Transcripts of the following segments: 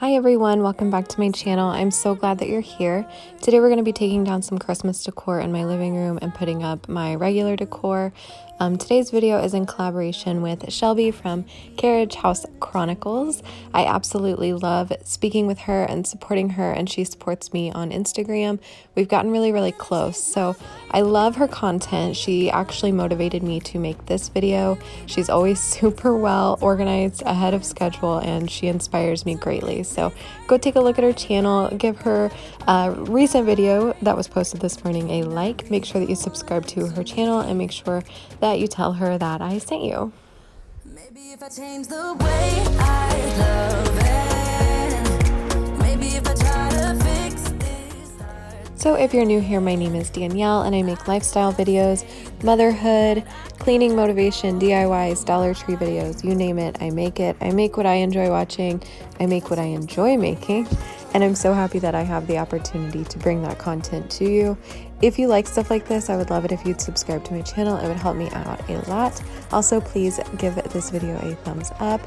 Hi everyone, welcome back to my channel. I'm so glad that you're here. Today we're going to be taking down some Christmas decor in my living room and putting up my regular decor. Today's video is in collaboration with Shelby from Carriage House Chronicles. I absolutely love speaking with her and supporting her, and she supports me on Instagram. We've gotten really close, so I love her content. She actually motivated me to make this video. She's always super well organized, ahead of schedule, and she inspires me greatly. So go take a look at her channel, give her a recent video that was posted this morning a like, make sure that you subscribe to her channel, and make sure that you tell her that I sent you. Maybe if I change the way I love it, maybe if I try to fix this. So if you're new here, my name is Danielle and I make lifestyle videos, motherhood, cleaning motivation, DIYs, Dollar Tree videos, you name it, I make it. I make what I enjoy watching, I make what I enjoy making, and I'm so happy that I have the opportunity to bring that content to you. If you like stuff like this, I would love it if you'd subscribe to my channel. It would help me out a lot. Also, please give this video a thumbs up.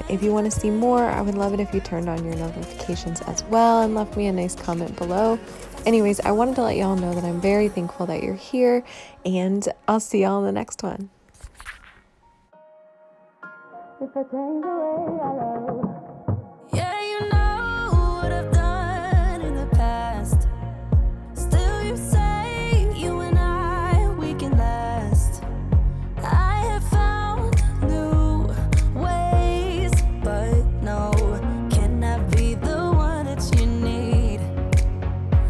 If you want to see more, I would love it if you turned on your notifications as well and left me a nice comment below. Anyways, I wanted to let y'all know that I'm very thankful that you're here, and I'll see y'all in the next one. If I change the way I love. Yeah, you know what I've done in the past. Still you say you and I, we can last. I have found new ways, but no, can I be the one that you need?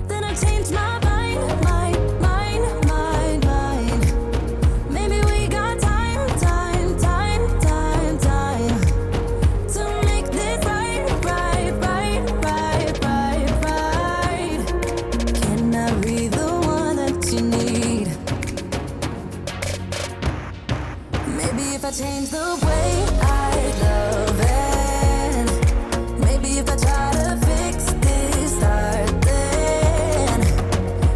Then I changed my mind. Maybe we got time to make this right. Can I be the one that you need? Maybe if I change the way I love it, maybe if I try to fix this start, then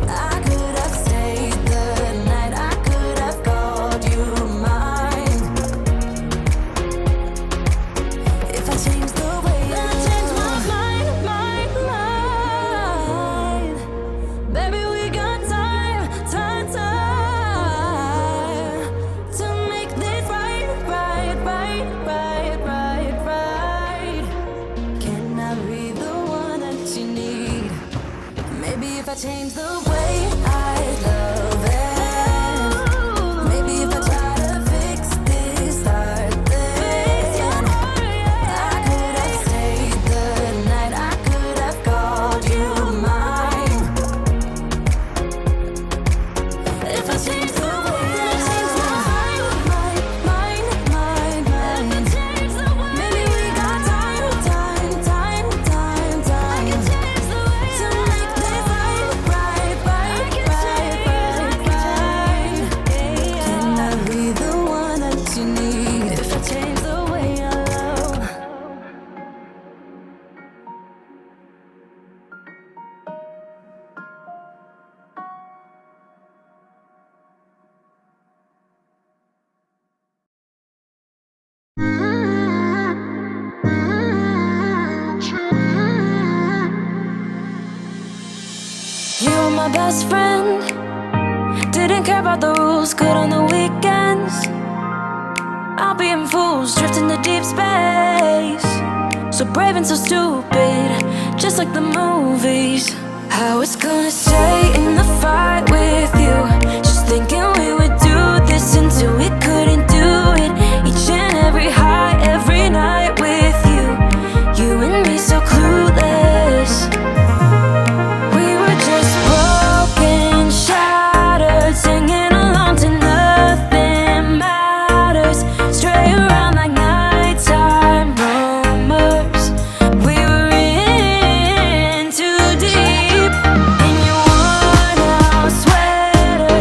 I could have stayed the night, I could have called you mine. If I change the way then I change my mind. Baby, we got time to make this right. Can I be the one that you need? Maybe if I change the way I love it, maybe if I try to fix this start, then I could have stayed the night, I could have called you mine. If I change the way, then I change my mind. Maybe we got time to make this right. Can I be the one that you need? If I change the way I love. You were my best friend, didn't care about the rules, good on the weekends. I'll be in fools, drifting to deep space. So brave and so stupid, just like the movies. I was gonna stay in the fight with you, just thinking we would do this until we couldn't do it. Each and every high, every night with you, you and me so clueless. We were just broken, shattered, singing along to nothing matters. Stray around like nighttime rumors. We were in too deep in your worn out sweater.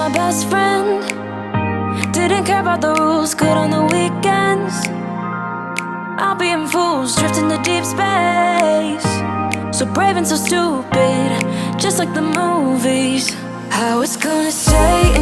my best friend. Didn't care about the rules, good on the weekends. I'll be in fools, drifting to deep space. So brave and so stupid, just like the movies. How it's gonna stay